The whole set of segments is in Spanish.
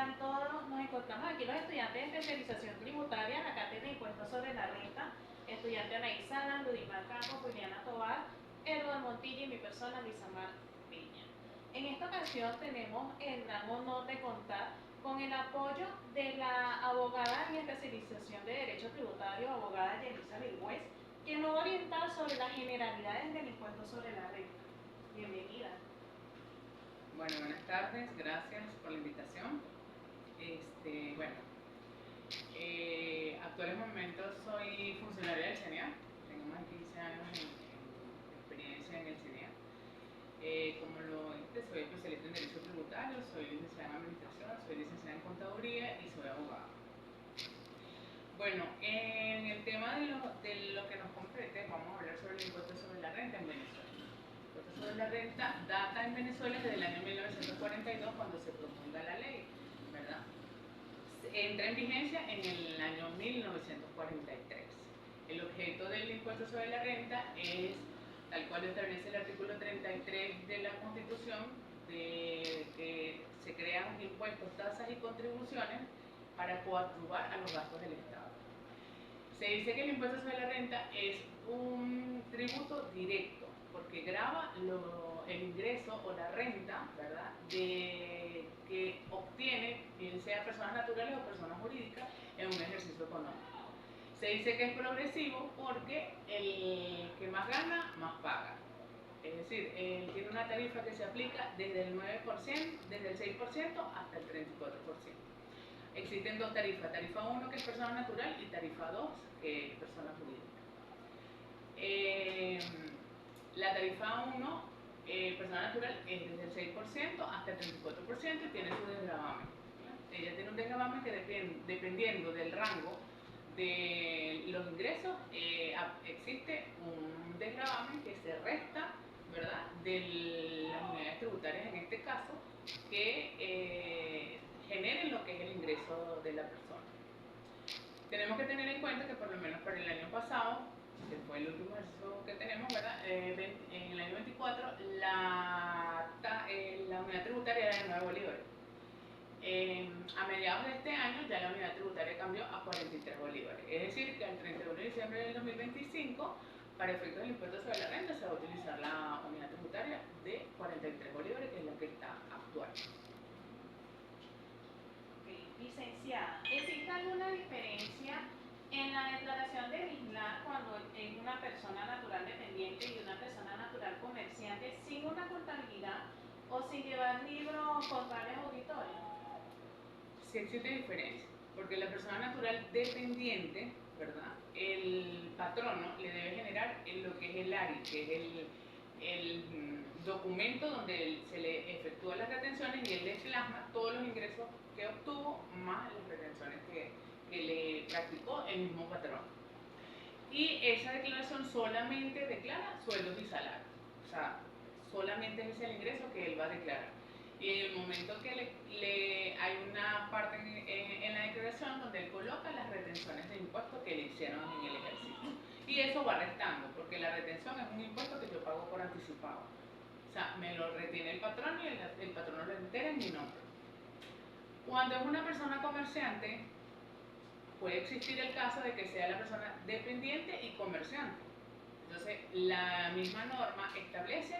Tengan todos, nos encontramos aquí los estudiantes de especialización tributaria en la cátedra de impuestos sobre la renta, estudiante Anaí Salas, Ludimar Campos, Juliana Tobar, Eduardo Montilla y mi persona, Luisa Mar Peña. En esta ocasión tenemos el gran honor de contar con el apoyo de la abogada en especialización de Derecho Tributario, abogada Yelisa Virgüez, que nos va a orientar sobre las generalidades del impuesto sobre la renta. Bienvenida. Bueno, buenas tardes, gracias por la invitación. Actuales momentos soy funcionaria del CENIA, tengo más de 15 años en experiencia en el CENIA. Como lo dijiste, soy especialista en Derecho Tributario, soy licenciada en Administración, soy licenciada en Contaduría y soy abogada. Bueno, en el tema de lo que nos compete, vamos a hablar sobre el impuesto sobre la renta en Venezuela. El impuesto sobre la renta data en Venezuela desde el año 1942, cuando se promulga la ley, ¿verdad? Entra en vigencia en el año 1943. El objeto del impuesto sobre la renta es, tal cual lo establece el artículo 33 de la Constitución, de que se crean impuestos, tasas y contribuciones para coadyuvar a los gastos del Estado. Se dice que el impuesto sobre la renta es un tributo directo, porque grava el ingreso o la renta, ¿verdad?, que obtiene, bien sea personas naturales o personas jurídicas, en un ejercicio económico. Se dice que es progresivo porque el que más gana, más paga. Es decir, tiene una tarifa que se aplica desde el 9%, desde el 6% hasta el 34%. Existen dos tarifas, tarifa 1 que es persona natural y tarifa 2 que es persona jurídica. La tarifa 1, persona natural, es desde el 6% hasta el 34% y tiene su desgravamen. Ella tiene un desgravamen que dependiendo del rango de los ingresos, existe un desgravamen que se resta, ¿verdad?, de las unidades tributarias en este caso, que generen lo que es el ingreso de la persona. Tenemos que tener en cuenta que por lo menos para el año pasado, que fue el último ejercicio que tenemos, ¿verdad?, en el año 24, la unidad tributaria era de 9 bolívares. A mediados de este año ya la unidad tributaria cambió a 43 bolívares. Es decir, que al 31 de diciembre del 2025, para efectos del impuesto sobre la renta, se va a utilizar la unidad tributaria de 43 bolívares, que es la que está actual. Licenciada, ¿existe alguna diferencia en la declaración de BISLAR cuando es una persona natural dependiente y una persona natural comerciante sin una contabilidad o sin llevar libros contables auditorios? Sí existe diferencia, porque la persona natural dependiente, ¿verdad?, el patrono le debe generar lo que es el ARI, que es el documento donde se le efectúan las retenciones y él le plasma todos los ingresos que obtuvo más las retenciones que le practicó el mismo patrono. Y esa declaración solamente declara sueldos y salarios, o sea, solamente ese es el ingreso que él va a declarar. Y en el momento que hay una parte en la declaración donde él coloca las retenciones de impuestos que le hicieron en el ejercicio. Y eso va restando, porque la retención es un impuesto que yo pago por anticipado. O sea, me lo retiene el patrón y el patrón lo entera en mi nombre. Cuando es una persona comerciante, puede existir el caso de que sea la persona dependiente y comerciante. Entonces, la misma norma establece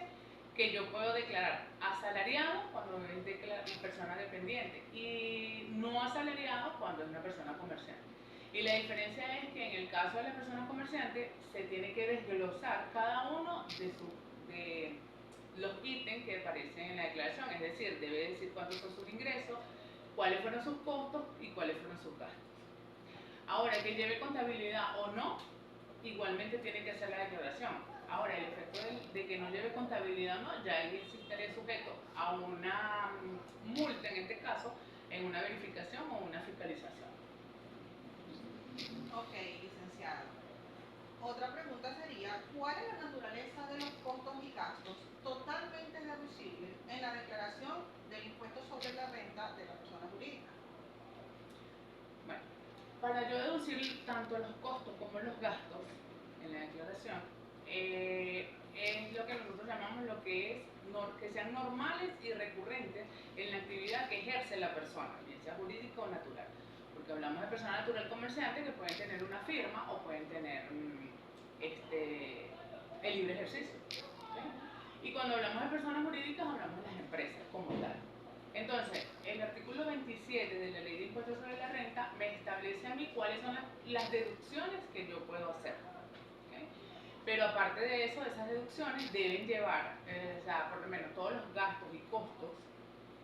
que yo puedo declarar asalariado cuando es persona dependiente y no asalariado cuando es una persona comerciante. Y la diferencia es que en el caso de la persona comerciante se tiene que desglosar cada uno de los ítems que aparecen en la declaración, es decir, debe decir cuántos son sus ingresos, cuáles fueron sus costos y cuáles fueron sus gastos. Ahora, que lleve contabilidad o no, igualmente tiene que hacer la declaración. Ahora, el efecto de que no lleve contabilidad o no, ya él estaría sujeto a una multa, en este caso, en una verificación o una fiscalización. Ok, licenciado. Otra pregunta sería, ¿cuál es la naturaleza de los costos y gastos totalmente deducibles en la declaración del impuesto sobre la renta de la persona jurídica? Bueno, para yo deducir tanto los costos como los gastos en la declaración, es lo que nosotros llamamos lo que es que sean normales y recurrentes en la actividad que ejerce la persona, bien sea jurídica o natural. Porque hablamos de persona natural comerciante que pueden tener una firma o pueden tener el libre ejercicio. ¿Sí? Y cuando hablamos de personas jurídicas hablamos de las empresas como tal. Entonces, el artículo 27 de la Ley de Impuestos sobre la Renta me establece a mí cuáles son las deducciones que yo puedo hacer. ¿Okay? Pero aparte de eso, esas deducciones deben llevar, o sea, por lo menos todos los gastos y costos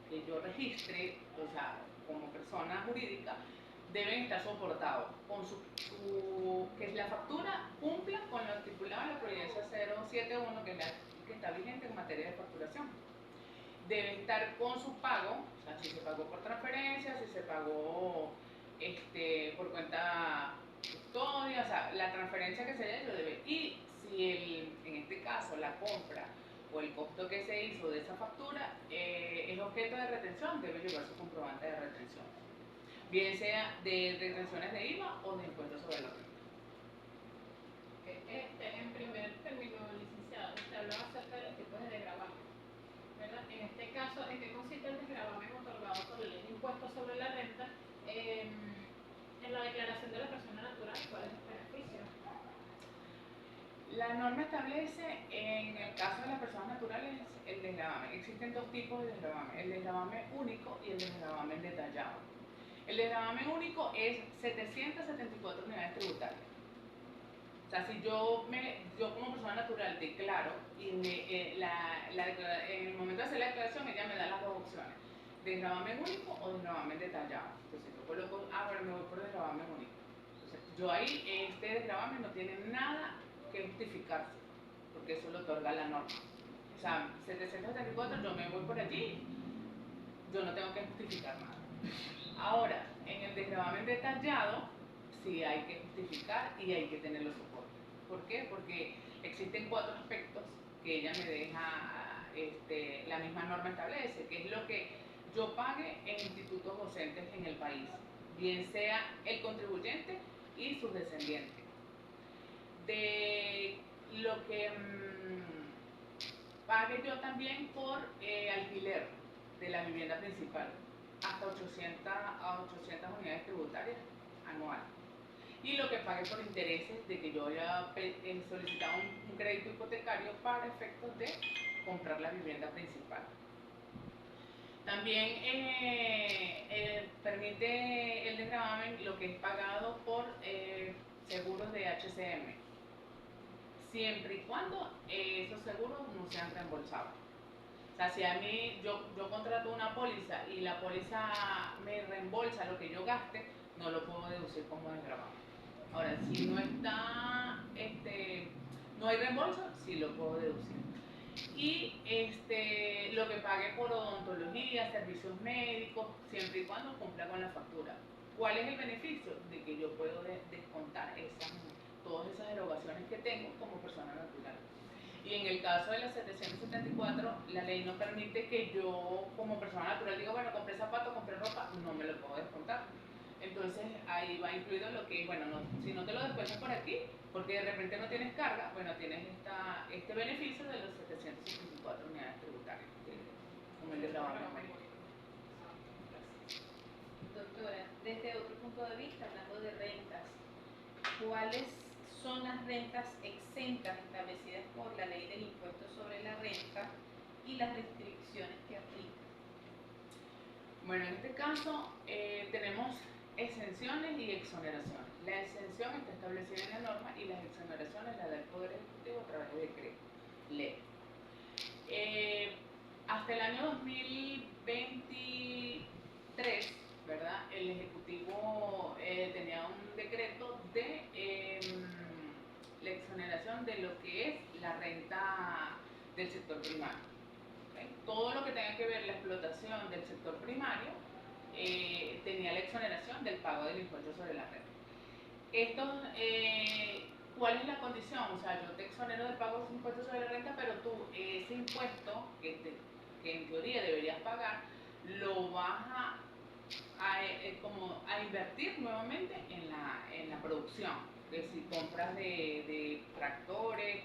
que yo registre, o sea, como persona jurídica, deben estar soportados con que la factura cumpla con lo estipulado en la Providencia 071, que es la que está vigente en materia de facturación. Debe estar con su pago, o sea, si se pagó por transferencia, si se pagó por cuenta custodia, o sea, la transferencia que se haya hecho debe. Y si en este caso la compra o el costo que se hizo de esa factura es objeto de retención, debe llevar su comprobante de retención, bien sea de retenciones de IVA o de impuestos sobre la renta. En primer término, licenciado, usted hablaba acerca de los tipos de desgravamen, ¿verdad? En este caso, ¿en qué consiste el desgravamen otorgado por la Ley de Impuestos sobre la Renta en la declaración de la persona natural? ¿Cuál es el beneficio? La norma establece, en el caso de las personas naturales, el desgravamen. Existen dos tipos de desgravamen, el desgravamen único y el desgravamen detallado. El desgravamen único es 774 unidades tributarias. O sea, si yo como persona natural declaro y en el momento de hacer la declaración ella me da las dos opciones, desgravamen único o desgravamen detallado. Entonces yo coloco, bueno, me voy por desgravamen único. Entonces yo ahí, este desgravamen no tiene nada que justificarse, porque eso lo otorga la norma. O sea, 774 yo me voy por allí, yo no tengo que justificar nada. Ahora, en el desgravamen detallado, sí hay que justificar y hay que tener los soportes. ¿Por qué? Porque existen 4 aspectos que ella me deja, la misma norma establece, que es lo que yo pague en institutos docentes en el país, bien sea el contribuyente y sus descendientes. De lo que pague yo también por alquiler de la vivienda principal, hasta 800 unidades tributarias anuales. Y lo que pague por intereses de que yo haya solicitado un crédito hipotecario para efectos de comprar la vivienda principal. También permite el desgravamen lo que es pagado por seguros de HCM, siempre y cuando esos seguros no sean reembolsables. O sea, si a mí yo contrato una póliza y la póliza me reembolsa lo que yo gaste, no lo puedo deducir como desgravamen. Ahora, si no está, no hay reembolso, sí lo puedo deducir. Y lo que pague por odontología, servicios médicos, siempre y cuando cumpla con la factura. ¿Cuál es el beneficio? De que yo puedo descontar todas esas erogaciones que tengo como persona natural. Y en el caso de la 774, la ley no permite que yo como persona natural diga, bueno, compré zapatos, compré ropa, no me lo puedo descontar. Entonces ahí va incluido lo que, bueno, si no te lo descuentas por aquí, porque de repente no tienes carga, bueno, tienes este beneficio de los 754 unidades tributarias, como el de trabajo. Doctora, desde otro punto de vista, hablando de rentas, ¿cuáles son las rentas exentas establecidas por la Ley del Impuesto sobre la Renta y las restricciones que aplican? Bueno, en este caso tenemos exenciones y exoneraciones. La exención está establecida en la norma y las exoneraciones las da el Poder Ejecutivo a través de decreto, ley. Hasta el año 2023, ¿verdad? El Ejecutivo tenía un decreto de la exoneración de lo que es la renta del sector primario. ¿Okay? Todo lo que tenga que ver la explotación del sector primario tenía la exoneración del pago del impuesto sobre la renta. ¿Cuál es la condición? O sea, yo te exonero del pago de impuesto sobre la renta, pero tú ese impuesto que en teoría deberías pagar, lo vas a invertir nuevamente en la producción. Es decir, compras de tractores,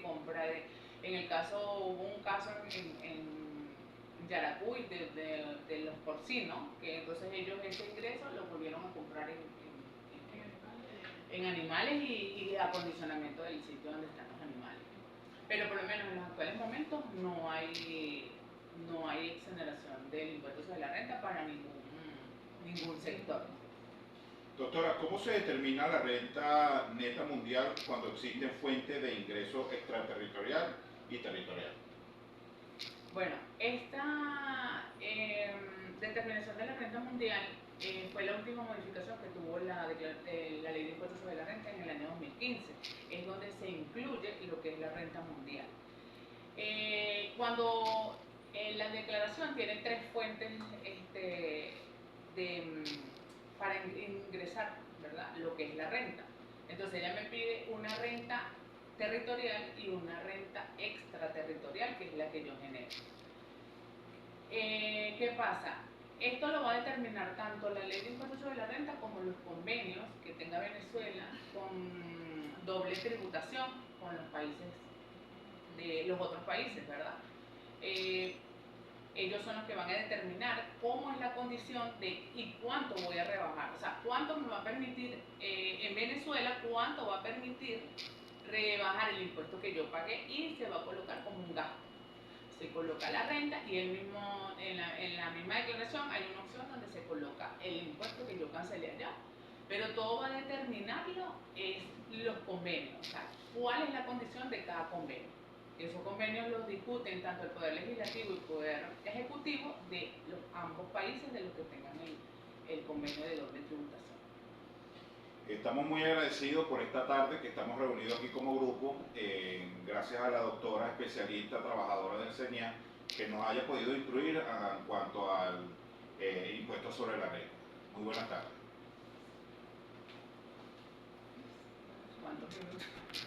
en el caso, hubo un caso en Yaracuy, de los porcinos, que entonces ellos ese ingreso lo volvieron a comprar en animales y acondicionamiento del sitio donde están los animales. Pero por lo menos en los actuales momentos no hay exoneración del impuesto sobre la renta para ningún sector. Doctora, ¿cómo se determina la renta neta mundial cuando existen fuentes de ingreso extraterritorial y territorial? Bueno, esta determinación de la renta mundial fue la última modificación que tuvo la ley de impuestos sobre la renta en el año 2015. Es donde se incluye lo que es la renta mundial. Cuando la declaración tiene tres fuentes para ingresar, ¿verdad?, lo que es la renta. Entonces ella me pide una renta territorial y una renta extraterritorial, que es la que yo genero. ¿Qué pasa? Esto lo va a determinar tanto la ley de impuestos sobre la renta como los convenios que tenga Venezuela con doble tributación con los países de los otros países, ¿verdad? Ellos son los que van a determinar cómo es la condición de y cuánto voy a rebajar, o sea, cuánto me va a permitir en Venezuela, cuánto va a permitir rebajar el impuesto que yo pagué y se va a colocar como un gasto. Se coloca la renta y en la misma declaración hay una opción donde se coloca el impuesto que yo cancelé allá, pero todo va a determinarlo es los convenios, o sea, cuál es la condición de cada convenio. Esos convenios los discuten tanto el Poder Legislativo y el Poder Ejecutivo de ambos países de los que tengan el convenio de doble tributación. Estamos muy agradecidos por esta tarde que estamos reunidos aquí como grupo, gracias a la doctora especialista, trabajadora del CENIA, que nos haya podido instruir en cuanto al impuesto sobre la renta. Muy buenas tardes. ¿Cuántos minutos?